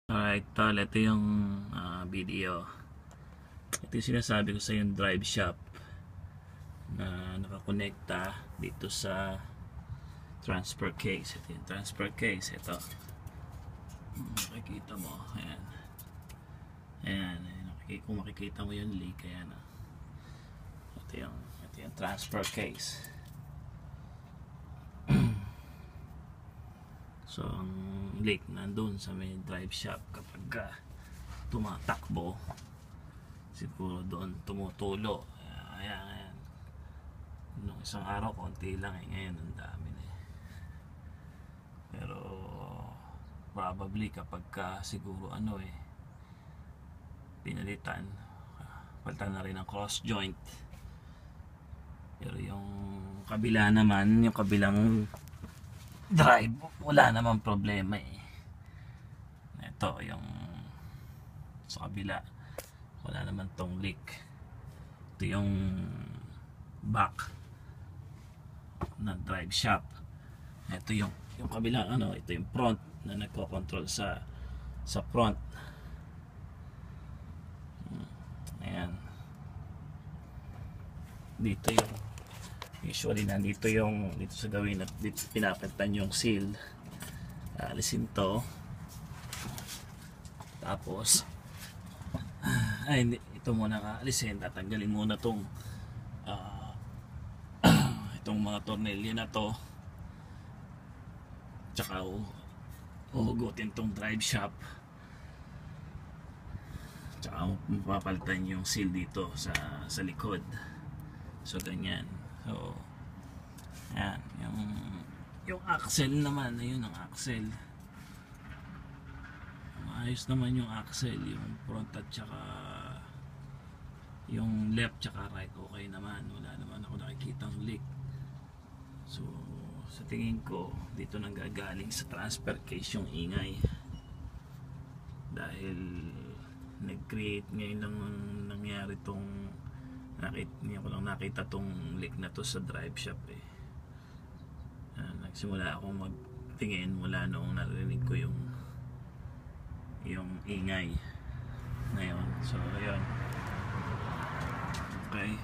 Alright tol, ito yung video. Ito yung sinasabi ko sa yung drive shop na nakakonekta dito sa transfer case. Ito yung transfer case. Ito makikita mo. Ayan. Ayan. Kung makikita mo yung leak, ayan. Ito yung transfer case. So ang leak nandun sa may drive shop. Kapag tumatakbo, siguro doon tumutulo. Ayan. Nung isang araw konti lang, ngayon ang dami na pero probably kapag siguro pinalitan, palitan na rin ang cross joint. Pero yung kabila naman, yung kabilang drive, wala namang problema Ito yung sa kabila, wala naman tong leak. Ito yung back na drive shop. Ito yung kabilang ito yung front na nagko-control sa front. Ayan. Dito yung usually nandito dito sa gawin at dito pinapalitan yung seal. Alisin to. Tapos ito muna alisin, tatanggalin muna tong itong mga tornilyo na to, tsaka uhugutin tong drive shop, tsaka mapapalitan yung seal dito sa likod. So ganyan. So yan yung axle naman, ayun ang axle. Ayos naman yung axle, yung front at tsaka yung left tsaka right, okay naman, wala naman ako nakikitang leak. So sa tingin ko dito nanggagaling sa transfer case yung ingay, dahil nag-create ngayon lang nangyari tong hindi ko lang nakita tong leak na to sa drive shop nagsimula akong magtingin mula noong narinig ko yung ingay ngayon. So ayun, okay.